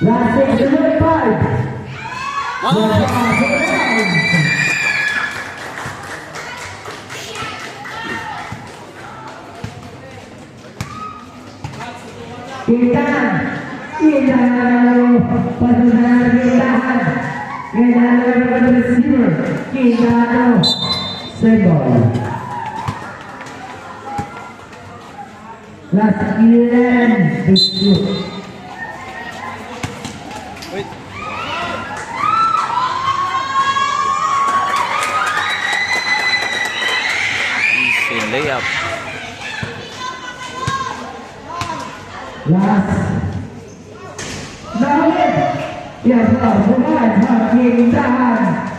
Last 6-5. Kita persaudara ditahan, kita receiver, kita segol. Last 11 dispute. Layup. Last. Dahil. Ya, bukan makin tahan.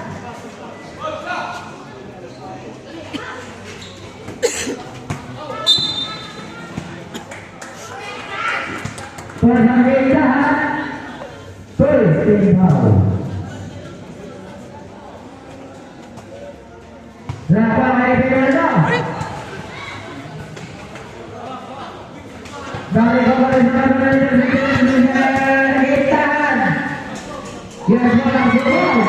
Makin tahan. Beristimewa. Berapa hari berada? Dari pemerintah ditahan. Dia langsung.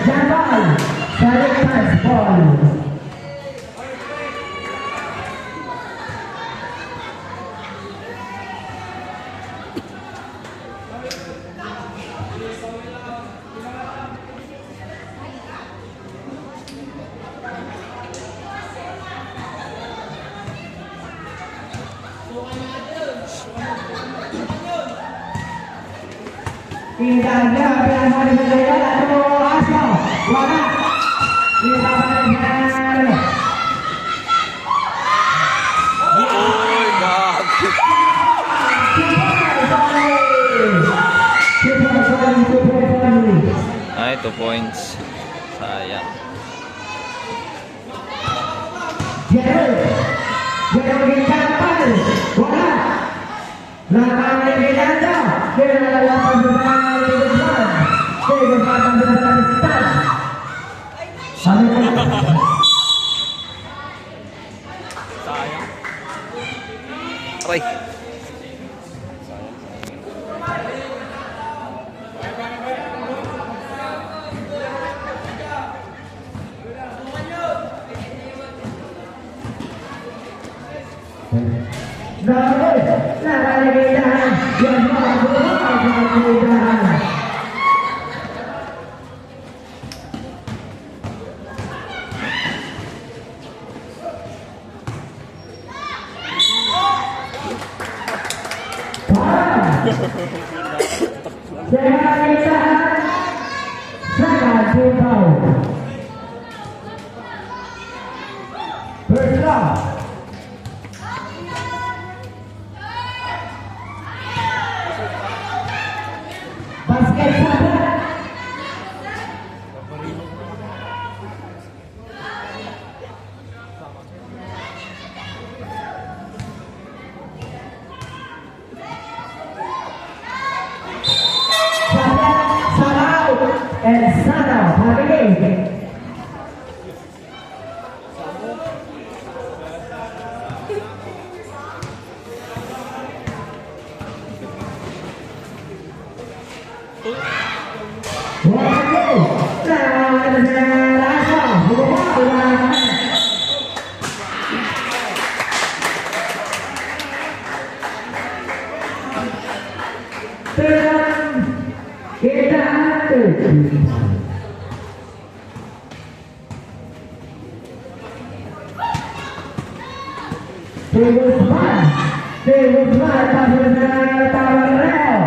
Jabal, tarik ball. Tidak ada yang mau dibayar atau asal warna tidak bayar. Oh God. Ay, 2 points. Sayang. Jero dikapan bola. Lapangan Belanda, kira lawan bola di depan. Kesempatan besar start. Sayang. Aray. Basket sahabat. Sana, hari ini. Guzman pasang dengan Tabareo.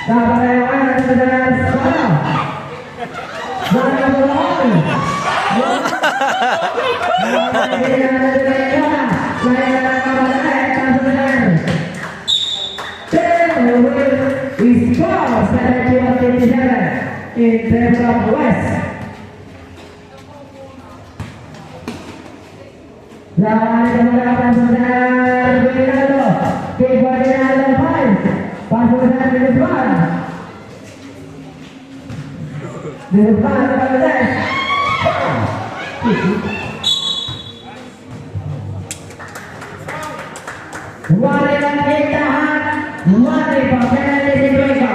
Tabareo ada dengan sekolah. Mana bola? In favor of West. Lawan kemenangan sebentar Rinaldo. Keeper Rinaldo fight. Pasukan di depan. Di depan Bangladesh. Mari kita tahan. Mari pakai di mereka.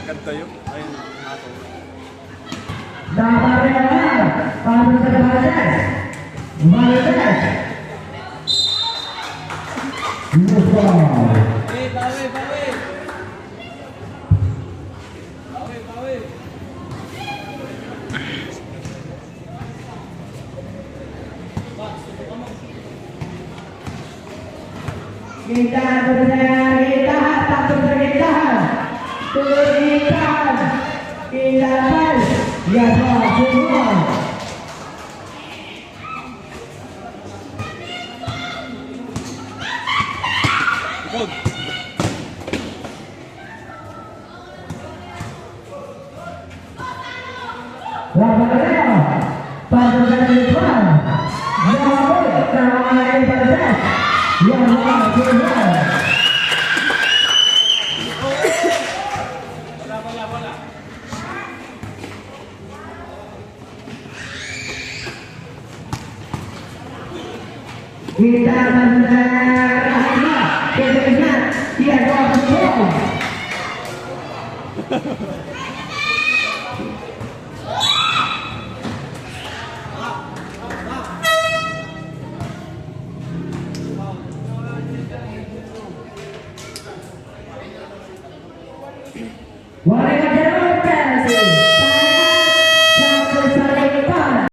Ganda yun. Ayun, nato. Dapat real, pasang ke Bangladesh. Bangladesh. Kita berusaha, kita takut beritahan, beritahan, ilapan, ya semua. Good. Rafael, pasukan depan, David, kawan Bangladesh, yang kedua. Kita menang